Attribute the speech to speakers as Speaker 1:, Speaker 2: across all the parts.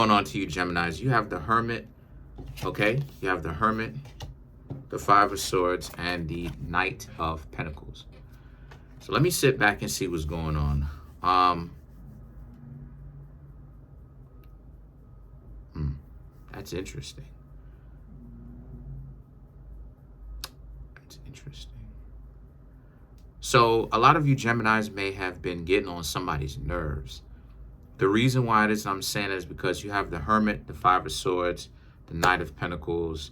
Speaker 1: Going on to you, Geminis. You have the Hermit, okay? You have the Hermit, the Five of Swords, and the Knight of Pentacles. So let me sit back and see what's going on. That's interesting. That's interesting. So a lot of you Geminis may have been getting on somebody's nerves. The reason why it is I'm saying is because you have the Hermit, the Five of Swords, the Knight of Pentacles.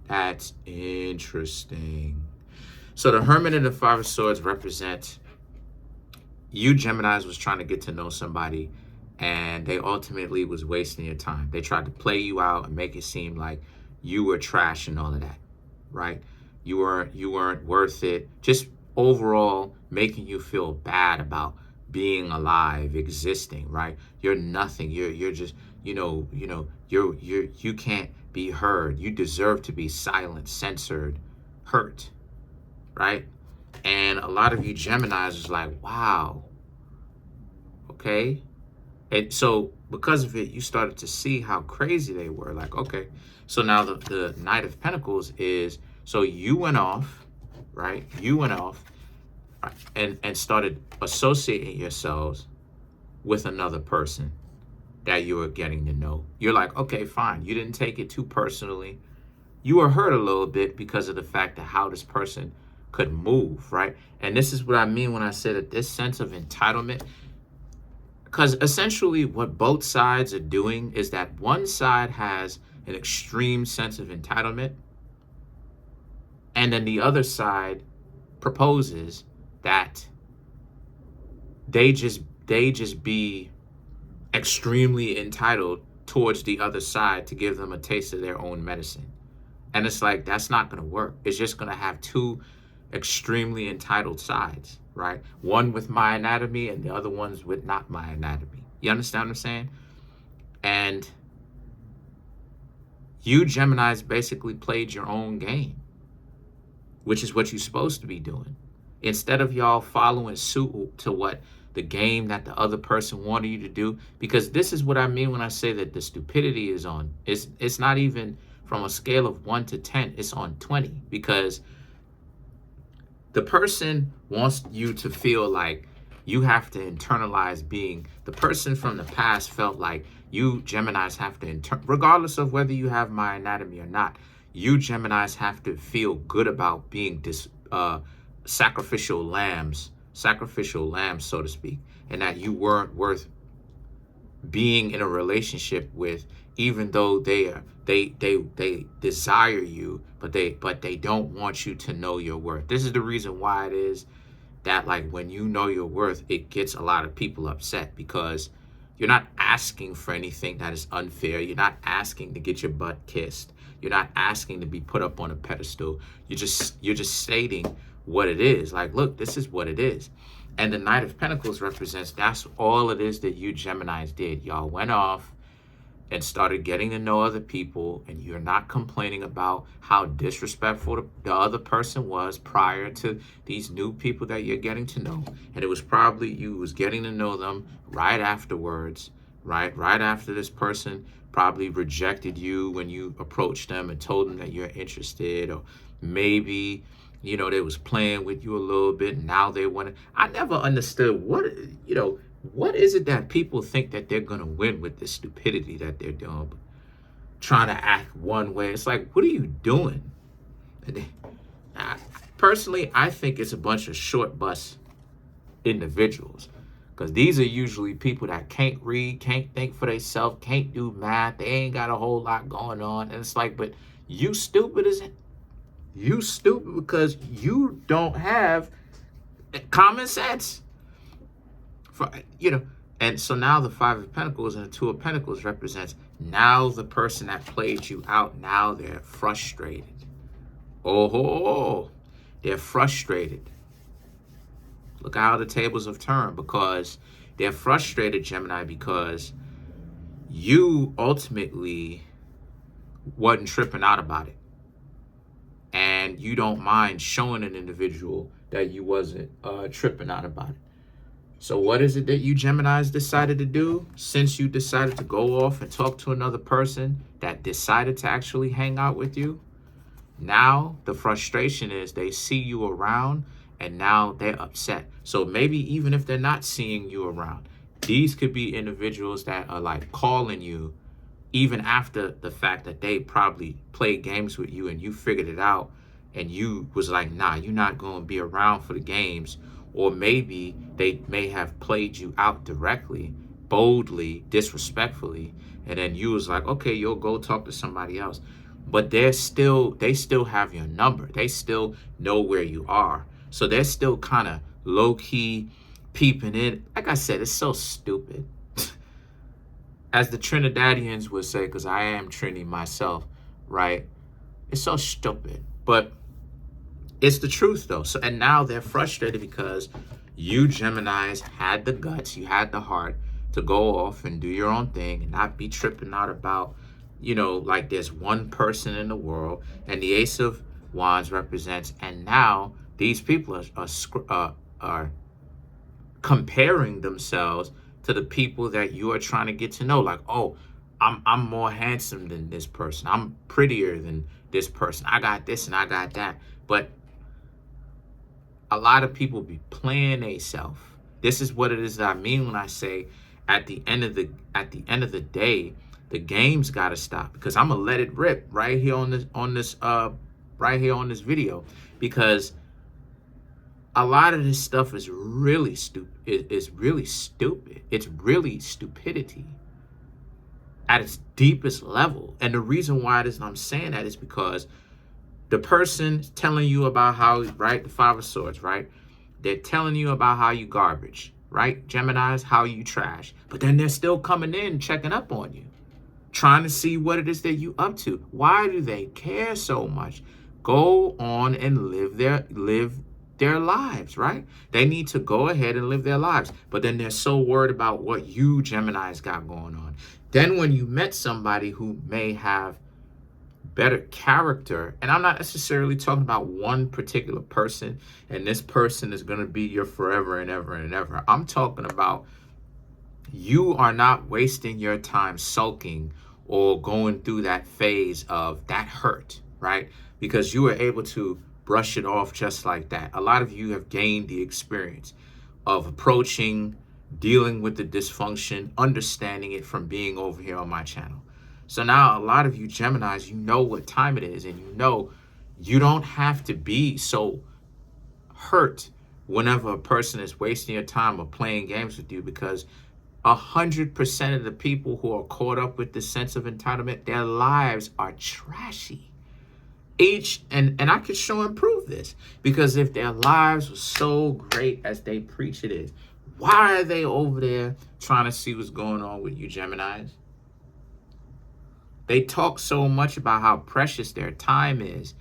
Speaker 1: That's interesting. So the Hermit and the Five of Swords represent you Geminis was trying to get to know somebody and they ultimately was wasting your time. They tried to play you out and make it seem like you were trash and all of that, right? You weren't worth it. Just overall making you feel bad about being alive, existing, right? You're nothing. You're just, you can't be heard. You deserve to be silent, censored, hurt, right? And a lot of you Geminis is like, wow, okay. And so because of it, you started to see how crazy they were. Like, okay, so now the Knight of Pentacles is, so you went off, right? You went off and started associating yourselves with another person that you were getting to know. You're like, okay, fine. You didn't take it too personally. You were hurt a little bit because of the fact that how this person could move, right? And this is what I mean when I say that this sense of entitlement, because essentially what both sides are doing is that one side has an extreme sense of entitlement, and then the other side proposes that they just be extremely entitled towards the other side to give them a taste of their own medicine. And it's like, that's not going to work. It's just going to have two extremely entitled sides, right? One with my anatomy and the other one's with not my anatomy. You understand what I'm saying? And you Geminis basically played your own game, which is what you're supposed to be doing. Instead of y'all following suit to what the game that the other person wanted you to do, because this is what I mean when I say that the stupidity is on. It's not even from a scale of 1 to 10, it's on 20, because the person wants you to feel like you have to internalize being, the person from the past felt like you Geminis have to, regardless of whether you have my anatomy or not, you Geminis have to feel good about being sacrificial lambs, so to speak, and that you weren't worth being in a relationship with, even though they desire you, but they don't want you to know your worth. This is the reason why it is that, like, when you know your worth, it gets a lot of people upset, because you're not asking for anything that is unfair. You're not asking to get your butt kissed. You're not asking to be put up on a pedestal. You're just stating what it is. Like, look, this is what it is. And the Knight of Pentacles represents, that's all it is that you Geminis did. Y'all went off and started getting to know other people, and you're not complaining about how disrespectful the other person was prior to these new people that you're getting to know. And it was probably you was getting to know them right afterwards, right after this person probably rejected you when you approached them and told them that you're interested, or maybe they was playing with you a little bit. Now they want to. I never understood what is it that people think that they're going to win with this stupidity that they're doing? Trying to act one way. It's like, what are you doing? Personally, I think it's a bunch of short bus individuals, because these are usually people that can't read, can't think for themselves, can't do math. They ain't got a whole lot going on. And it's like, but you stupid as it. You stupid because you don't have common sense. And so now the Five of Pentacles and the Two of Pentacles represents, now the person that played you out, now they're frustrated. They're frustrated. Look how the tables have turned, because they're frustrated, Gemini, because you ultimately wasn't tripping out about it. And you don't mind showing an individual that you wasn't tripping out about it. So what is it that you Geminis decided to do since you decided to go off and talk to another person that decided to actually hang out with you? Now the frustration is they see you around and now they're upset. So maybe even if they're not seeing you around, these could be individuals that are like calling you even after the fact that they probably played games with you and you figured it out and you was like, nah, you're not going to be around for the games. Or maybe they may have played you out directly, boldly, disrespectfully, and then you was like, okay, you'll go talk to somebody else. But they still have your number. They still know where you are. So they're still kind of low-key peeping in. Like I said, it's so stupid. As the Trinidadians would say, because I am Trini myself, right? It's so stupid. But it's the truth, though. So, and now they're frustrated because you Geminis had the guts, you had the heart to go off and do your own thing and not be tripping out about, like there's one person in the world and the Ace of Wands represents. And now these people are comparing themselves to the people that you are trying to get to know. Like, oh, I'm more handsome than this person. I'm prettier than this person. I got this and I got that. But a lot of people be playing themselves. This is what it is that I mean when I say at the end of the day, the game's got to stop, because I'm gonna let it rip right here on this video, because a lot of this stuff is really stupid. It's really stupid. It's really stupidity at its deepest level. And the reason why I'm saying that is because the person telling you about how, right, the Five of Swords, right? They're telling you about how you garbage, right? Geminis, how you trash. But then they're still coming in, checking up on you, trying to see what it is that you up to. Why do they care so much? Go on and live their lives, right? They need to go ahead and live their lives. But then they're so worried about what you Geminis got going on. Then when you met somebody who may have better character, and I'm not necessarily talking about one particular person and this person is going to be your forever and ever and ever. I'm talking about you are not wasting your time sulking or going through that phase of that hurt, right? Because you were able to brush it off just like that. A lot of you have gained the experience of approaching, dealing with the dysfunction, understanding it from being over here on my channel. So now a lot of you Geminis, you know what time it is, and you know you don't have to be so hurt whenever a person is wasting your time or playing games with you, because 100% of the people who are caught up with this sense of entitlement, their lives are trashy. And I can show and prove this, because if their lives were so great as they preach it is, why are they over there trying to see what's going on with you Geminis? They talk so much about how precious their time is,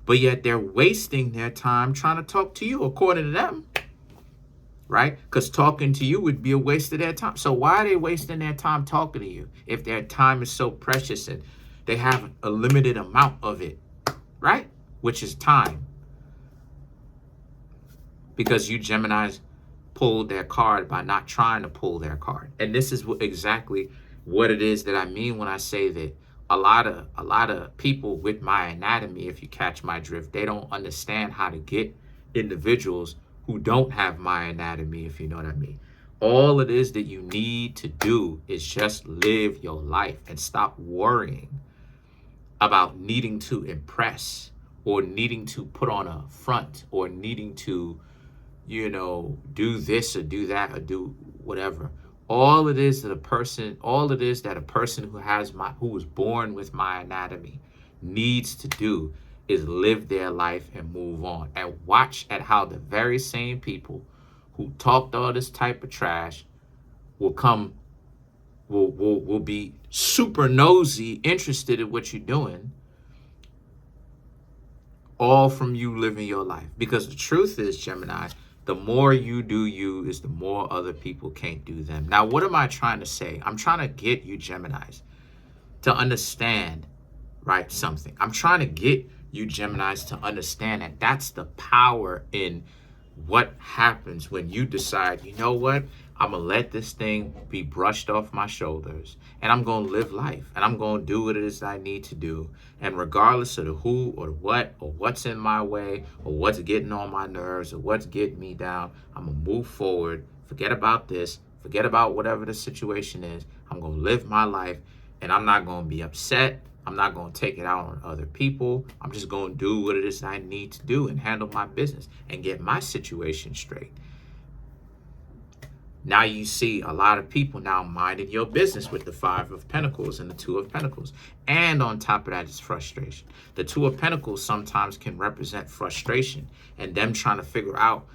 Speaker 1: but yet they're wasting their time trying to talk to you, according to them, right? Because talking to you would be a waste of their time. So why are they wasting their time talking to you if their time is so precious and they have a limited amount of it, right? Which is time. Because you Geminis pulled their card by not trying to pull their card. And this is exactly what it is that I mean when I say that a lot of people with my anatomy, if you catch my drift, they don't understand how to get individuals who don't have my anatomy, if you know what I mean. All it is that you need to do is just live your life and stop worrying about needing to impress or needing to put on a front or needing to, do this or do that or do whatever. All it is that a person who was born with my anatomy needs to do is live their life and move on, and watch at how the very same people who talked all this type of trash will be super nosy, interested in what you're doing, all from you living your life. Because the truth is, Gemini, the more you do you is the more other people can't do them. Now, what am I trying to say? I'm trying to get you Geminis to understand, right, something. I'm trying to get you Geminis to understand that that's the power in what happens when you decide, you know what, I'm going to let this thing be brushed off my shoulders, and I'm going to live life, and I'm going to do what it is I need to do. And regardless of the who or the what or what's in my way or what's getting on my nerves or what's getting me down, I'm going to move forward. Forget about this. Forget about whatever the situation is. I'm going to live my life, and I'm not going to be upset. I'm not going to take it out on other people. I'm just going to do what it is I need to do and handle my business and get my situation straight. Now you see a lot of people now minding your business with the Five of Pentacles and the Two of Pentacles. And on top of that is frustration. The Two of Pentacles sometimes can represent frustration and them trying to figure out,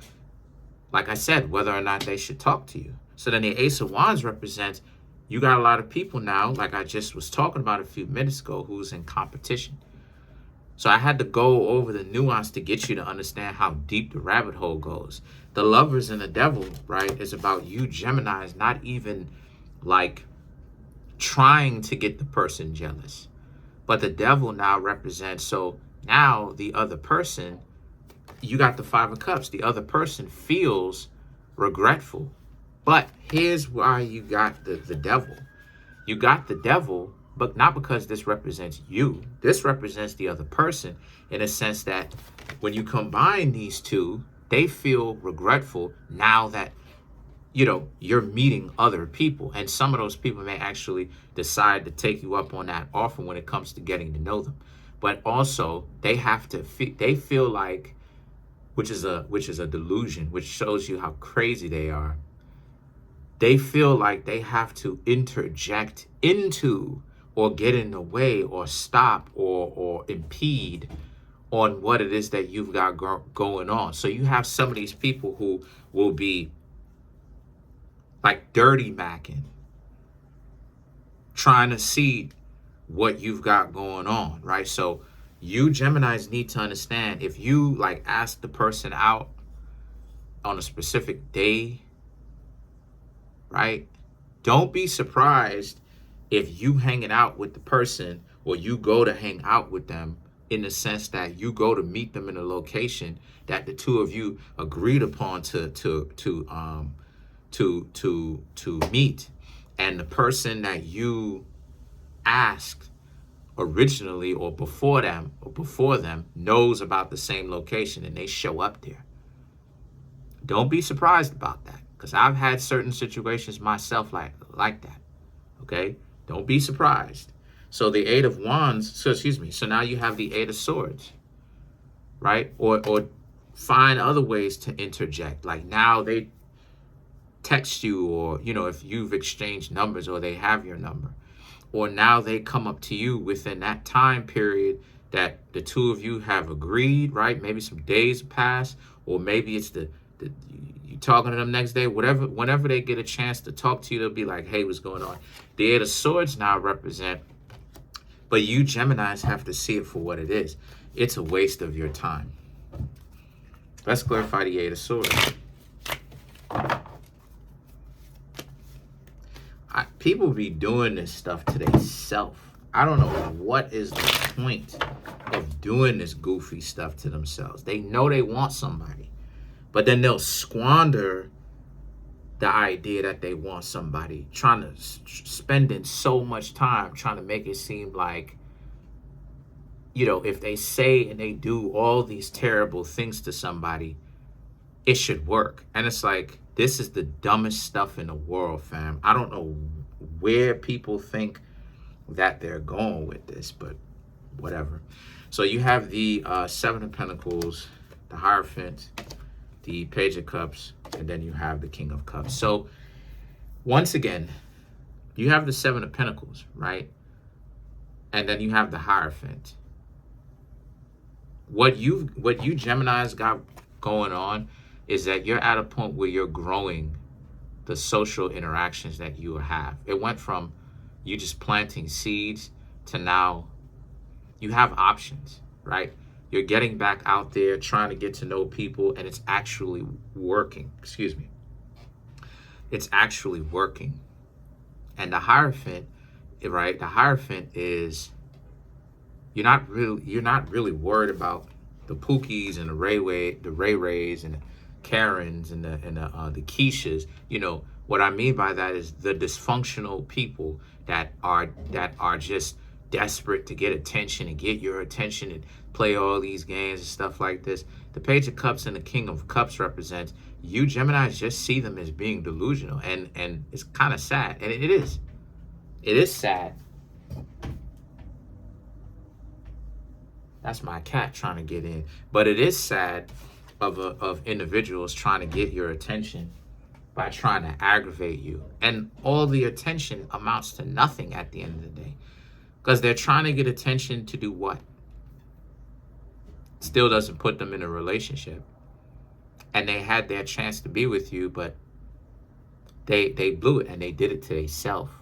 Speaker 1: like I said, whether or not they should talk to you. So then the Ace of Wands represents, you got a lot of people now, like I just was talking about a few minutes ago, who's in competition. So I had to go over the nuance to get you to understand how deep the rabbit hole goes. The Lovers and the Devil, right, is about you Geminis not even like trying to get the person jealous. But the Devil now represents, so now the other person, you got the Five of Cups. The other person feels regretful. But here's why you got the Devil. You got the Devil, but not because this represents you. This represents the other person in a sense that when you combine these two, they feel regretful now that, you know, you're meeting other people. And some of those people may actually decide to take you up on that offer when it comes to getting to know them. But also they have to, they feel like, which is a delusion, which shows you how crazy they are. They feel like they have to interject into or get in the way or stop or impede on what it is that you've got going on. So you have some of these people who will be like dirty macking, trying to see what you've got going on, right? So you Geminis need to understand, if you like ask the person out on a specific day, right? Don't be surprised if you hanging out with the person or you go to hang out with them in the sense that you go to meet them in a location that the two of you agreed upon to meet, and the person that you asked originally or before them knows about the same location and they show up there. Don't be surprised about that, because I've had certain situations myself like that. Okay, don't be surprised. So the Eight of Wands, so now you have the Eight of Swords, right? Or find other ways to interject. Like now they text you, or, you know, if you've exchanged numbers or they have your number, or now they come up to you within that time period that the two of you have agreed, right? Maybe some days pass, or maybe it's you talking to them next day, whenever they get a chance to talk to you, they'll be like, hey, what's going on? The Eight of Swords now represent, but you Geminis have to see it for what it is. It's a waste of your time. Let's clarify the Eight of Swords. People be doing this stuff to themselves. I don't know what is the point of doing this goofy stuff to themselves. They know they want somebody, but then they'll squander the idea that they want somebody, trying to spending so much time trying to make it seem like, you know, if they say and they do all these terrible things to somebody, it should work. And it's like, this is the dumbest stuff in the world, fam. I don't know where people think that they're going with this, but whatever. So you have the Seven of Pentacles, the Hierophant, the Page of Cups, and then you have the King of Cups. So once again, you have the Seven of Pentacles, right? And then you have the Hierophant. What you Geminis got going on is that you're at a point where you're growing the social interactions that you have. It went from you just planting seeds to now you have options, right? You're getting back out there trying to get to know people, and it's actually working. Excuse me. It's actually working. And the Hierophant, right? The Hierophant is, you're not really worried about the Pookies and the Ray Rays and Karens and the Keishas. You know what I mean by that is the dysfunctional people that are just desperate to get attention and get your attention and play all these games and stuff like this. The Page of Cups and the King of Cups represents you Geminis just see them as being delusional, and it's kind of sad, and it is. It is sad. That's my cat trying to get in. But it is sad of individuals trying to get your attention by trying to aggravate you. And all the attention amounts to nothing at the end of the day. Because they're trying to get attention to do what? Still doesn't put them in a relationship. And they had their chance to be with you, but they blew it, and they did it to themselves.